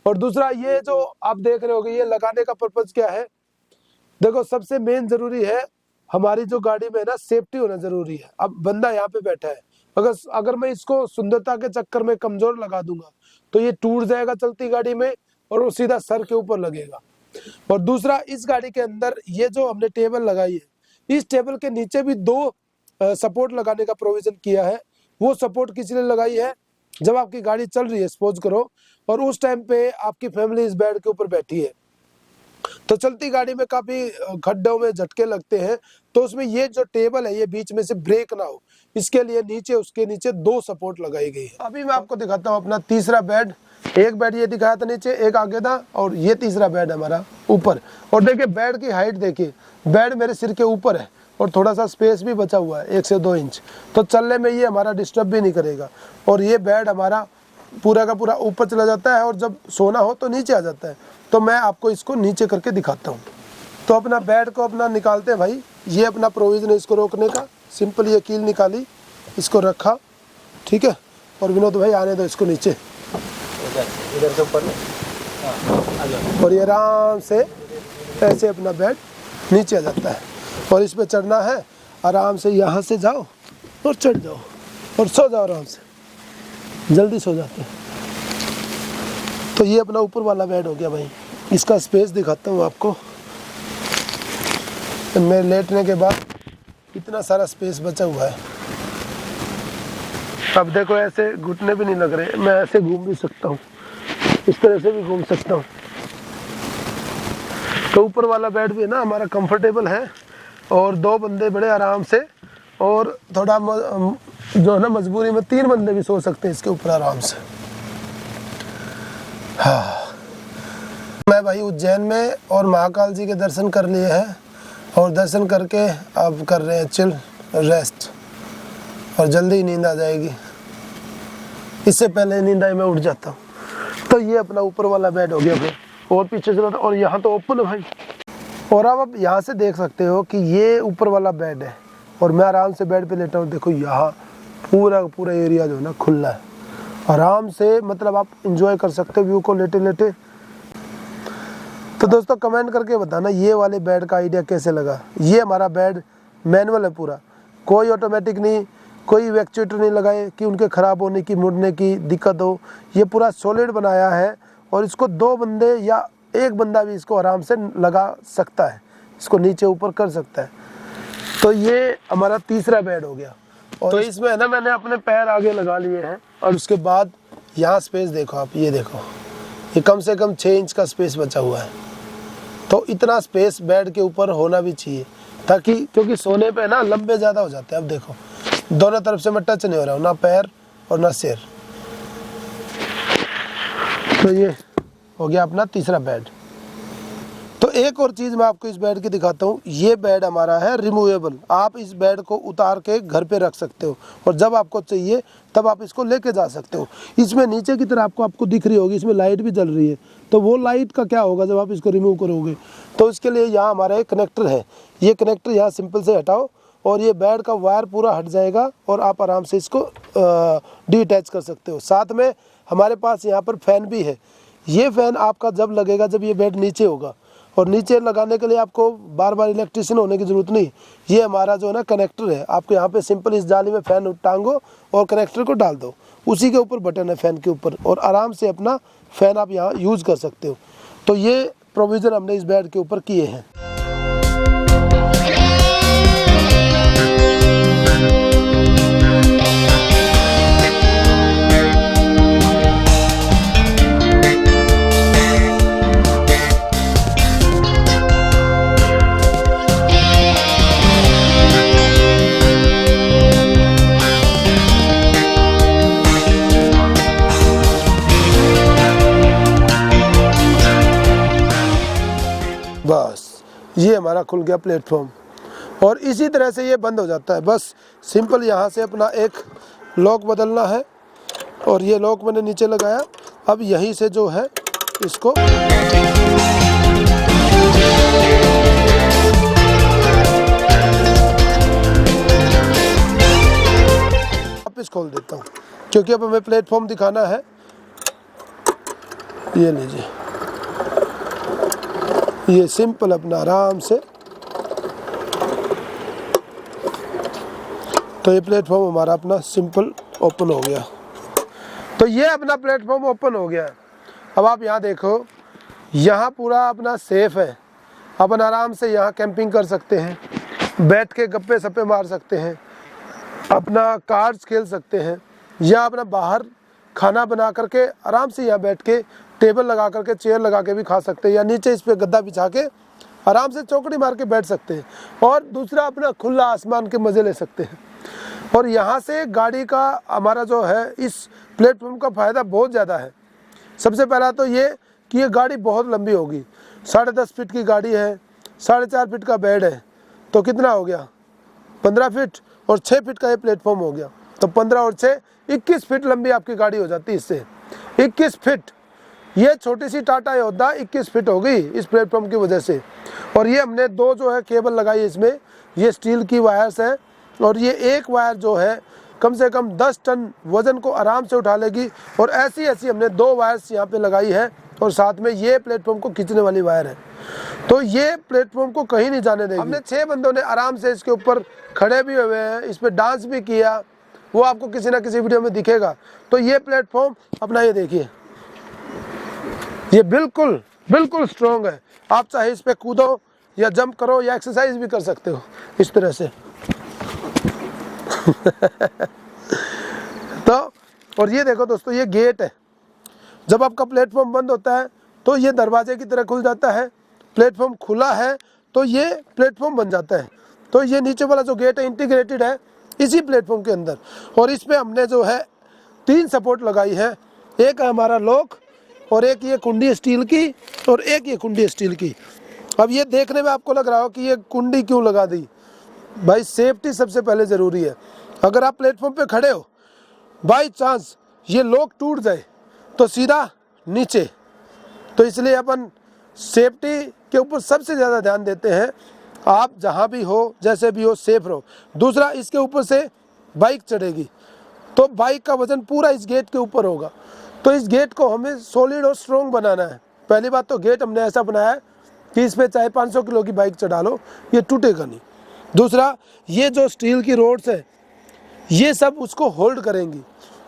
और दूसरा ये जो आप देख रहे होगे, ये लगाने का पर्पज़ क्या है, देखो सबसे मेन जरूरी है हमारी जो गाड़ी में है ना, सेफ्टी होना जरूरी है। अब बंदा यहाँ पे बैठा है, अगर मैं इसको सुंदरता के चक्कर में कमजोर लगा दूंगा तो ये टूट जाएगा चलती गाड़ी में और वो सीधा सर के ऊपर लगेगा। और दूसरा, इस गाड़ी के अंदर ये जो हमने टेबल लगाई है, इस टेबल के नीचे भी 2 सपोर्ट लगाने का प्रोविजन किया है। वो सपोर्ट किस लिए लगाई है, जब आपकी गाड़ी चल रही है सपोज करो और उस टाइम पे आपकी फैमिली इस बेड के ऊपर बैठी है, तो चलती गाड़ी में काफी खड्डों में झटके लगते हैं, तो उसमें ये जो टेबल है ये बीच में से ब्रेक ना हो, इसके लिए नीचे उसके नीचे 2 सपोर्ट लगाई गई है। अभी मैं आपको दिखाता हूँ अपना तीसरा बेड। एक बेड ये दिखाया था नीचे, एक आगे था, और ये तीसरा बेड हमारा ऊपर। और देखिए बेड की हाइट देखिए, बेड मेरे सिर के ऊपर है और थोड़ा सा स्पेस भी बचा हुआ है 1 से 2 इंच, तो चलने में ये हमारा डिस्टर्ब भी नहीं करेगा। और ये बेड हमारा पूरा का पूरा ऊपर चला जाता है और जब सोना हो तो नीचे आ जाता है। तो मैं आपको इसको नीचे करके दिखाता हूँ। तो अपना बेड को अपना निकालते हैं भाई, ये अपना प्रोविज़न है इसको रोकने का। सिंपल ये कील निकाली, इसको रखा, ठीक है। और विनोद भाई आने दो इसको नीचे, इधर से ऊपर और ये आराम से ऐसे अपना बेड नीचे आ जाता है। और इस पर चढ़ना है, आराम से यहाँ से जाओ और चढ़ जाओ और सो जाओ आराम से, जल्दी सो जाते हैं। तो ये अपना ऊपर वाला बेड हो गया भाई। इसका स्पेस दिखाता हूँ आपको, मैं लेटने के बाद इतना सारा स्पेस बचा हुआ है। अब देखो ऐसे घुटने भी नहीं लग रहे, मैं ऐसे घूम भी सकता हूँ, इस तरह से भी घूम सकता हूँ। तो ऊपर वाला बेड भी है ना हमारा कंफर्टेबल है और 2 बंदे बड़े आराम से, और थोड़ा जो है ना मजबूरी में 3 बंदे भी सो सकते हैं इसके ऊपर आराम से। हाँ, मैं भाई उज्जैन में और महाकाल जी के दर्शन कर लिए हैं और दर्शन करके अब कर रहे हैं चिल रेस्ट, और जल्दी ही नींद आ जाएगी। इससे पहले नींद आई मैं उठ जाता हूँ। तो ये अपना ऊपर वाला बेड हो गया फिर, और पीछे चला था, और यहाँ तो ओपन है भाई। और अब आप यहाँ से देख सकते हो कि ये ऊपर वाला बेड है और मैं आराम से बेड पे लेटा हूँ। देखो यहाँ पूरा पूरा एरिया जो है ना खुला है, आराम से, मतलब आप इंजॉय कर सकते हो व्यू को लेटे लेटे। तो दोस्तों कमेंट करके बताना ये वाले बेड का आइडिया कैसे लगा। ये हमारा बेड मैनुअल है पूरा, कोई ऑटोमेटिक नहीं, कोई एक्चुएटर नहीं लगाए कि उनके ख़राब होने की, मुड़ने की दिक्कत हो। ये पूरा सॉलिड बनाया है और इसको 2 बंदे या 1 बंदा भी इसको आराम से लगा सकता है, इसको नीचे ऊपर कर सकता है। तो ये हमारा तीसरा बेड हो गया। और तो इसमें है ना मैंने अपने पैर आगे लगा लिए हैं और उसके बाद यहाँ स्पेस देखो आप, ये देखो, ये कम से कम 6 इंच का स्पेस बचा हुआ है। तो इतना स्पेस बेड के ऊपर होना भी चाहिए, ताकि क्योंकि सोने पे ना लंबे ज़्यादा हो जाते हैं। अब देखो दोनों तरफ से मैं टच नहीं हो रहा हूँ, ना पैर और ना सिर। तो ये हो गया अपना तीसरा बेड। तो एक और चीज़ मैं आपको इस बेड की दिखाता हूँ। ये बेड हमारा है रिमूवेबल, आप इस बेड को उतार के घर पे रख सकते हो और जब आपको चाहिए तब आप इसको लेके जा सकते हो। इसमें नीचे की तरफ आपको दिख रही होगी, इसमें लाइट भी जल रही है। तो वो लाइट का क्या होगा जब आप इसको रिमूव करोगे, तो इसके लिए यहाँ हमारा एक कनेक्टर है। ये कनेक्टर यहाँ सिंपल से हटाओ और ये बेड का वायर पूरा हट जाएगा और आप आराम से इसको डिटैच कर सकते हो। साथ में हमारे पास यहाँ पर फ़ैन भी है। ये फ़ैन आपका जब लगेगा जब ये बेड नीचे होगा, और नीचे लगाने के लिए आपको बार बार इलेक्ट्रिशियन होने की ज़रूरत नहीं। ये हमारा जो है ना कनेक्टर है, आपको यहाँ पे सिंपल इस जाली में फ़ैन टांगो और कनेक्टर को डाल दो, उसी के ऊपर बटन है फ़ैन के ऊपर, और आराम से अपना फ़ैन आप यहाँ यूज़ कर सकते हो। तो ये प्रोविज़न हमने इस बेड के ऊपर किए हैं। बस ये हमारा खुल गया प्लेटफॉर्म, और इसी तरह से ये बंद हो जाता है। बस सिंपल यहाँ से अपना एक लॉक बदलना है, और ये लॉक मैंने नीचे लगाया। अब यहीं से जो है इसको वापस खोल देता हूँ, क्योंकि अब हमें प्लेटफॉर्म दिखाना है। ये लीजिए, ये सिंपल अपना आराम से, तो ये प्लेटफॉर्म हमारा अपना सिंपल ओपन हो गया। तो ये अपना प्लेटफॉर्म ओपन हो गया। अब आप यहाँ देखो, यहाँ पूरा अपना सेफ है, अपन आराम से यहाँ कैंपिंग कर सकते हैं, बैठ के गप्पे सप्पे मार सकते हैं, अपना कार्ड्स खेल सकते हैं, या अपना बाहर खाना बना करके आराम से यहाँ बैठ के टेबल लगा करके चेयर लगा के भी खा सकते हैं, या नीचे इस पर गद्दा बिछा के आराम से चौकड़ी मार के बैठ सकते हैं। और दूसरा अपना खुला आसमान के मज़े ले सकते हैं। और यहाँ से गाड़ी का हमारा जो है इस प्लेटफॉर्म का फ़ायदा बहुत ज़्यादा है। सबसे पहला तो ये कि ये गाड़ी बहुत लंबी होगी, 10.5 फीट की गाड़ी है, 4.5 फीट का बेड है, तो कितना हो गया 15 फीट, और 6 फीट का ये प्लेटफॉर्म हो गया, तो 15 और 6 21 फीट लंबी आपकी गाड़ी हो जाती है इससे। 21 फीट, ये छोटी सी टाटा योद्धा 21 फीट हो गई इस प्लेटफॉर्म की वजह से। और ये हमने 2 जो है केबल लगाई इसमें, ये स्टील की वायर्स हैं, और ये एक वायर जो है कम से कम 10 टन वज़न को आराम से उठा लेगी। और ऐसी हमने 2 वायर्स यहाँ पे लगाई है, और साथ में ये प्लेटफॉर्म को खींचने वाली वायर है, तो ये प्लेटफॉर्म को कहीं नहीं जाने देगी। हमने 6 बंदों ने आराम से इसके ऊपर खड़े भी हुए हैं, इस पर डांस भी किया, वो आपको किसी ना किसी वीडियो में दिखेगा। तो ये प्लेटफॉर्म अपना, ये देखिए, ये बिल्कुल बिल्कुल स्ट्रॉन्ग है। आप चाहे इस पर कूदो या जंप करो या एक्सरसाइज भी कर सकते हो इस तरह से। तो और ये देखो दोस्तों, ये गेट है, जब आपका प्लेटफॉर्म बंद होता है तो ये दरवाजे की तरह खुल जाता है, प्लेटफॉर्म खुला है तो ये प्लेटफॉर्म बन जाता है। तो ये नीचे वाला जो गेट है इंटीग्रेटेड है इसी प्लेटफॉर्म के अंदर, और इस पे हमने जो है 3 सपोर्ट लगाई है। एक है हमारा लॉक, और एक ये कुंडी स्टील की, और एक ये कुंडी स्टील की। अब ये देखने में आपको लग रहा हो कि ये कुंडी क्यों लगा दी, भाई सेफ्टी सबसे पहले ज़रूरी है। अगर आप प्लेटफॉर्म पे खड़े हो, बाई चांस ये लॉक टूट जाए तो सीधा नीचे, तो इसलिए अपन सेफ्टी के ऊपर सबसे ज़्यादा ध्यान देते हैं। आप जहाँ भी हो, जैसे भी हो, सेफ रहो। दूसरा, इसके ऊपर से बाइक चढ़ेगी, तो बाइक का वजन पूरा इस गेट के ऊपर होगा। तो इस गेट को हमें सॉलिड और स्ट्रॉन्ग बनाना है। पहली बात तो गेट हमने ऐसा बनाया है कि इस पे चाहे 500 किलो की बाइक चढ़ा लो ये टूटेगा नहीं। दूसरा, ये जो स्टील की रोड्स है ये सब उसको होल्ड करेंगी।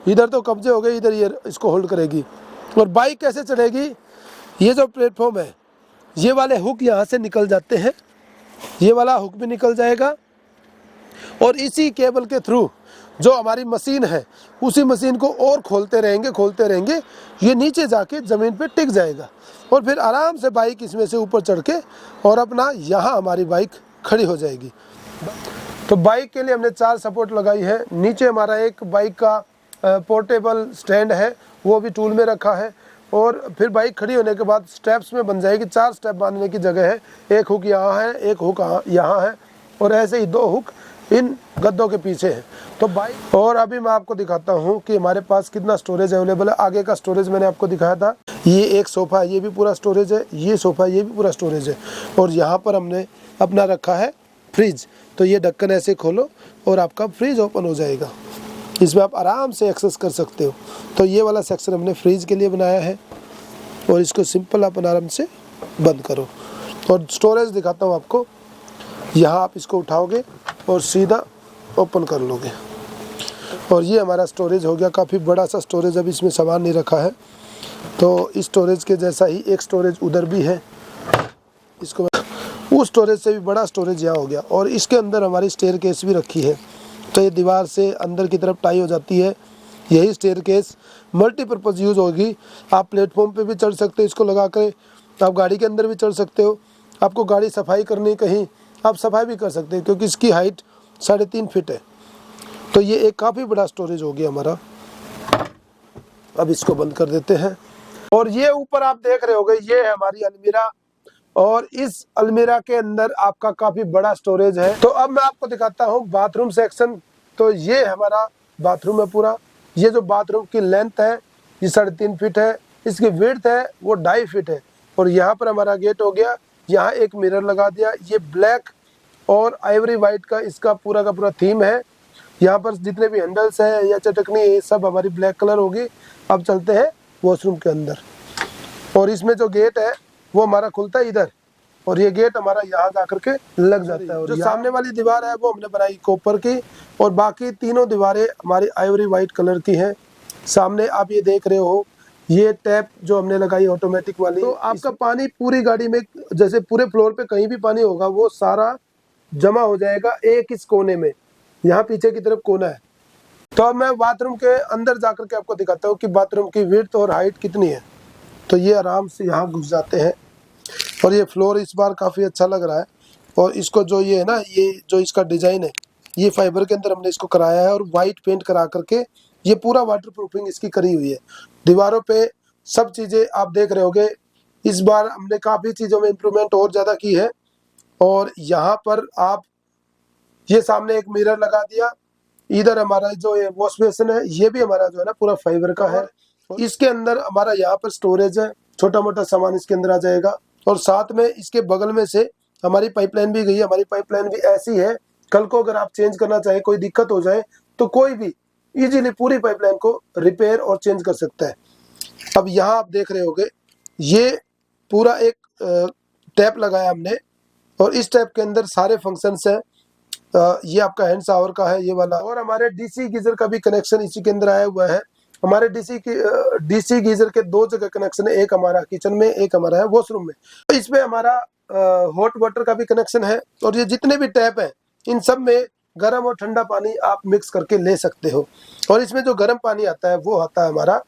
इधर तो कब्जे हो गए, इधर ये इसको होल्ड करेगी। और बाइक कैसे चढ़ेगी, ये जो प्लेटफॉर्म है ये वाले हुक यहाँ से निकल जाते हैं, ये वाला हुक भी निकल जाएगा और इसी केबल के थ्रू जो हमारी मशीन है उसी मशीन को और खोलते रहेंगे, ये नीचे जाके ज़मीन पे टिक जाएगा और फिर आराम से बाइक इसमें से ऊपर चढ़ के और अपना यहाँ हमारी बाइक खड़ी हो जाएगी। तो बाइक के लिए हमने 4 सपोर्ट लगाई है। नीचे हमारा एक बाइक का पोर्टेबल स्टैंड है, वो भी टूल में रखा है। और फिर बाइक खड़ी होने के बाद स्टेप्स में बन जाएगी। 4 स्टेप बांधने की जगह है, एक हुक यहाँ है, एक हुक यहाँ है और ऐसे ही 2 हुक इन गद्दों के पीछे है। तो बाइक, और अभी मैं आपको दिखाता हूँ कि हमारे पास कितना स्टोरेज अवेलेबल है। आगे का स्टोरेज मैंने आपको दिखाया था, ये एक सोफ़ा है, ये भी पूरा स्टोरेज है, ये सोफ़ा ये भी पूरा स्टोरेज है। और यहाँ पर हमने अपना रखा है फ्रिज। तो ये ढक्कन ऐसे खोलो और आपका फ्रिज ओपन हो जाएगा, इसमें आप आराम से एक्सेस कर सकते हो। तो ये वाला सेक्शन हमने फ्रिज के लिए बनाया है और इसको सिंपल आप आराम से बंद करो। और स्टोरेज दिखाता हूँ आपको, यहाँ आप इसको उठाओगे और सीधा ओपन कर लोगे और ये हमारा स्टोरेज हो गया। काफ़ी बड़ा सा स्टोरेज, अभी इसमें सामान नहीं रखा है। तो इस स्टोरेज के जैसा ही एक स्टोरेज उधर भी है, इसको उस स्टोरेज से भी बड़ा स्टोरेज यहाँ हो गया। और इसके अंदर हमारी स्टेयरकेस भी रखी है, तो ये दीवार से अंदर की तरफ टाई हो जाती है। यही स्टेयरकेस मल्टीपर्पज़ यूज़ होगी। आप प्लेटफॉर्म पे भी चढ़ सकते हो इसको लगा कर, आप गाड़ी के अंदर भी चढ़ सकते हो। आपको गाड़ी सफाई करनी कहीं, आप सफाई भी कर सकते हैं क्योंकि इसकी हाइट 3.5 फीट है। तो ये एक काफ़ी बड़ा स्टोरेज हो गया हमारा। अब इसको बंद कर देते हैं। और ये ऊपर आप देख रहे होगे, ये है हमारी अलमीरा और इस अलमीरा के अंदर आपका काफ़ी बड़ा स्टोरेज है। तो अब मैं आपको दिखाता हूँ बाथरूम सेक्शन। तो ये हमारा बाथरूम है पूरा। ये जो बाथरूम की लेंथ है ये 3.5 फीट है, इसकी विड्थ है वो 2.5 फीट है। और यहाँ पर हमारा गेट हो गया, यहाँ एक मिरर लगा दिया। ये ब्लैक और आइवरी वाइट का इसका पूरा का पूरा थीम है। यहाँ पर जितने भी हैंडल्स हैं या चटकनी है सब हमारी ब्लैक कलर होगी। अब चलते हैं वॉशरूम के अंदर। और इसमें जो गेट है वो हमारा खुलता है इधर और ये गेट हमारा यहाँ जा करके लग जाता है। और जो सामने वाली दीवार है वो हमने बनाई कॉपर की और बाकी तीनों दीवारें हमारी आइवरी वाइट कलर की हैं। सामने आप ये देख रहे हो, ये टैप जो हमने लगाई ऑटोमेटिक वाली। तो आपका पानी पूरी गाड़ी में, जैसे पूरे फ्लोर पे कहीं भी पानी होगा वो सारा जमा हो जाएगा एक इस कोने में। यहाँ पीछे की तरफ कोना है। तो अब मैं बाथरूम के अंदर जाकर के आपको दिखाता हूँ कि बाथरूम की विड्थ और हाइट कितनी है। तो ये आराम से यहाँ घुस जाते हैं और ये फ्लोर इस बार काफ़ी अच्छा लग रहा है। और इसको जो ये है ना, ये जो इसका डिज़ाइन है ये फाइबर के अंदर हमने इसको कराया है और वाइट पेंट करा करके ये पूरा वाटर प्रूफिंग इसकी करी हुई है। दीवारों पे सब चीज़ें आप देख रहे होगे। इस बार हमने काफ़ी चीज़ों में इम्प्रूवमेंट और ज़्यादा की है। और यहाँ पर आप ये सामने एक मिरर लगा दिया। इधर हमारा जो ये वॉश बेसिन है ये भी हमारा जो है ना पूरा फाइबर का है। इसके अंदर हमारा यहाँ पर स्टोरेज है, छोटा मोटा सामान इसके अंदर आ जाएगा। और साथ में इसके बगल में से हमारी पाइपलाइन भी गई है। हमारी पाइपलाइन भी ऐसी है, कल को अगर आप चेंज करना चाहें, कोई दिक्कत हो जाए तो कोई भी इजीली पूरी पाइपलाइन को रिपेयर और चेंज कर सकता है। अब यहाँ आप देख रहे होगे ये पूरा एक टैप लगाया हमने और इस टैप के अंदर सारे फंक्शंस हैं। ये आपका हैंड शावर का है ये वाला। और हमारे डीसी गीजर का भी कनेक्शन इसी के अंदर आया हुआ है। हमारे डीसी गीजर के 2 जगह कनेक्शन है, एक हमारा किचन में, एक हमारा है वॉशरूम में। तो इसमें हमारा हॉट वाटर का भी कनेक्शन है। और ये जितने भी टैप हैं इन सब में गर्म और ठंडा पानी आप मिक्स करके ले सकते हो। और इसमें जो गर्म पानी आता है वो आता है हमारा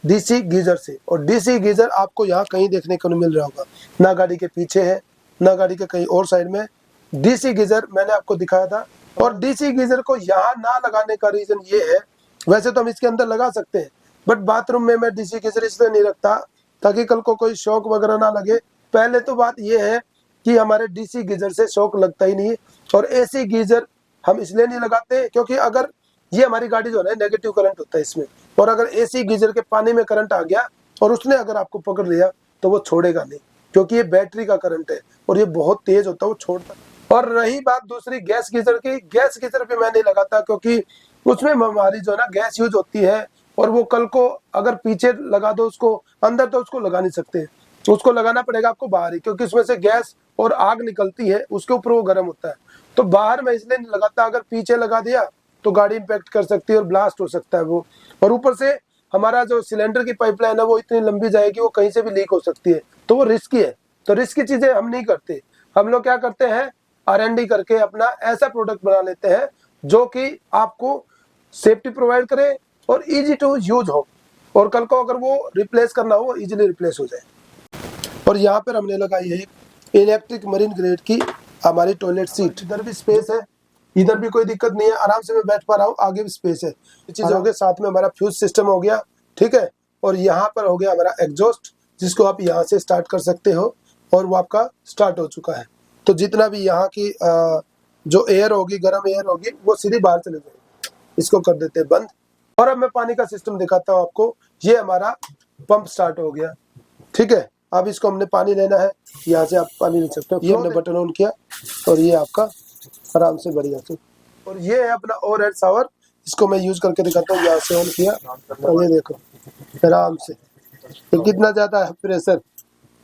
डीसी गीजर से। और डीसी गीजर आपको यहाँ कहीं देखने को नहीं मिल रहा होगा, ना गाड़ी के पीछे है ना गाड़ी के कहीं और साइड में। डीसी गीजर मैंने आपको दिखाया था। और डीसी गीजर को यहाँ ना लगाने का रीजन ये है, वैसे तो हम इसके अंदर लगा सकते हैं बट बाथरूम में मैं डीसी गीजर इसलिए नहीं रखता ताकि कल को कोई शॉक वगैरह ना लगे। पहले तो बात ये है कि हमारे डीसी गीजर से शॉक लगता ही नहीं है। और एसी गीजर हम इसलिए नहीं लगाते क्योंकि अगर ये हमारी गाड़ी जो है नेगेटिव करंट होता है इसमें, और अगर एसी गीजर के पानी में करंट आ गया और उसने अगर आपको पकड़ लिया तो वो छोड़ेगा नहीं, क्योंकि ये बैटरी का करंट है और ये बहुत तेज होता है, वो छोड़ता है। और रही बात दूसरी गैस गीजर की, गैस गीजर भी मैं नहीं लगाता क्योंकि उसमें हमारी जो है ना गैस यूज होती है, और वो कल को अगर पीछे लगा दो उसको, अंदर तो उसको लगा नहीं सकते, उसको लगाना पड़ेगा आपको बाहर ही, क्योंकि उसमें से गैस और आग निकलती है, उसके ऊपर वो गर्म होता है। तो बाहर में इसलिए नहीं लगाता, अगर पीछे लगा दिया तो गाड़ी इंपैक्ट कर सकती है और ब्लास्ट हो सकता है वो। और ऊपर से हमारा जो सिलेंडर की पाइपलाइन है वो इतनी लंबी जाएगी, वो कहीं से भी लीक हो सकती है, तो वो रिस्की है। तो रिस्की चीजें हम नहीं करते। हम लोग क्या करते हैं, R&D करके अपना ऐसा प्रोडक्ट बना लेते हैं जो कि आपको सेफ्टी प्रोवाइड करे और इजी टू यूज हो, और कल को अगर वो रिप्लेस करना हो इजीली रिप्लेस हो जाए। और यहाँ पर हमने लगाई है इलेक्ट्रिक मरीन ग्रेड की हमारी टॉयलेट सीट। इधर भी स्पेस है, इधर भी कोई दिक्कत नहीं है, आराम से मैं बैठ पा रहा हूँ, आगे भी स्पेस है। ये चीज हो गया, साथ में हमारा फ्यूज सिस्टम हो गया, ठीक है। और यहाँ पर हो गया हमारा एग्जॉस्ट, जिसको आप यहाँ से स्टार्ट कर सकते हो, और वो आपका स्टार्ट हो चुका है। तो जितना भी यहाँ की जो एयर होगी, गर्म एयर होगी, वो सीधी बाहर चले जाएगी। इसको कर देते हैं बंद। और अब मैं पानी का सिस्टम दिखाता हूँ आपको। ये हमारा पंप स्टार्ट हो गया, ठीक है। अब इसको हमने पानी लेना है, यहाँ से आप पानी ले सकते हो। ये हमने बटन ऑन किया और ये आपका आराम से बढ़िया से। और ये है अपना ओवरहेड शावर, इसको मैं यूज करके दिखाता हूँ। यहाँ से ऑन किया और ये देखो आराम से, तो कितना ज्यादा है प्रेशर।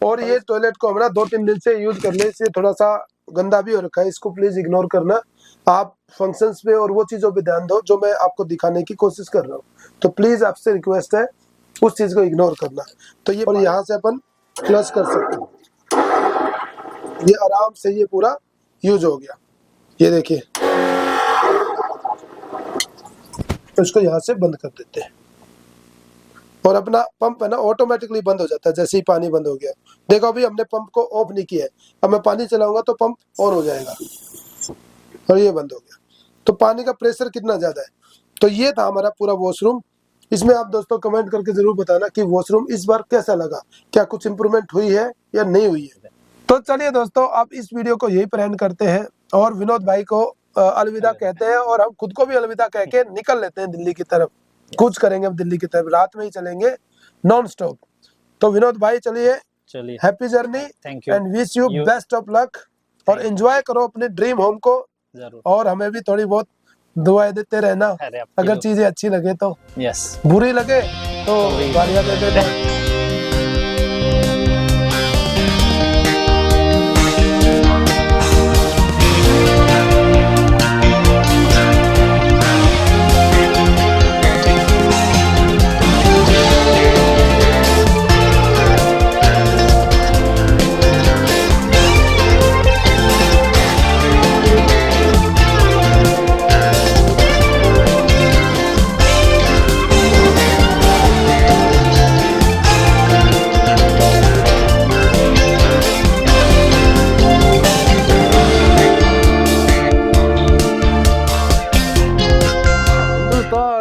और ये टॉयलेट को हमारा 2-3 दिन से यूज कर ले, इससे थोड़ा सा गंदा भी हो रखा है, इसको प्लीज इग्नोर करना। आप फंक्शंस पे और वो चीजों पे ध्यान दो जो मैं आपको दिखाने की कोशिश कर रहा हूँ, तो प्लीज आपसे रिक्वेस्ट है उस चीज को इग्नोर करना। तो ये, और यहाँ से अपन फ्लश कर सकते हैं। ये आराम से ये पूरा यूज हो गया, ये देखिए। तो इसको यहाँ से बंद कर देते हैं, और अपना पंप है ना ऑटोमेटिकली बंद हो जाता है जैसे ही पानी बंद हो गया। देखो अभी हमने पंप को ऑफ नहीं किया है, अब मैं पानी चलाऊंगा तो पंप ऑन हो जाएगा, और ये बंद हो गया। तो पानी का प्रेशर कितना ज्यादा है। तो ये था हमारा पूरा वॉशरूम। इसमें आप दोस्तों कमेंट करके जरूर बताना कि वॉशरूम इस बार कैसा लगा, क्या कुछ इंप्रूवमेंट हुई है या नहीं हुई है। तो चलिए दोस्तों, अब इस वीडियो को यही पर एंड करते हैं, और विनोद भाई को अलविदा कहते हैं, और हम खुद को भी अलविदा कह के निकल लेते हैं दिल्ली की तरफ। कुछ करेंगे अब दिल्ली की तरफ, रात में ही चलेंगे नॉन स्टॉप। तो विनोद भाई चलिए, happy journey and wish you best of luck, और एंजॉय करो अपने ड्रीम होम को। और हमें भी थोड़ी बहुत दुआएं देते रहना, अगर चीजें अच्छी लगे तो। यस, बुरी लगे तो गालियां दे देना।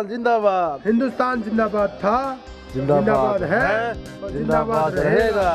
जिंदाबाद, हिंदुस्तान जिंदाबाद था, जिंदाबाद है, और जिंदाबाद रहेगा।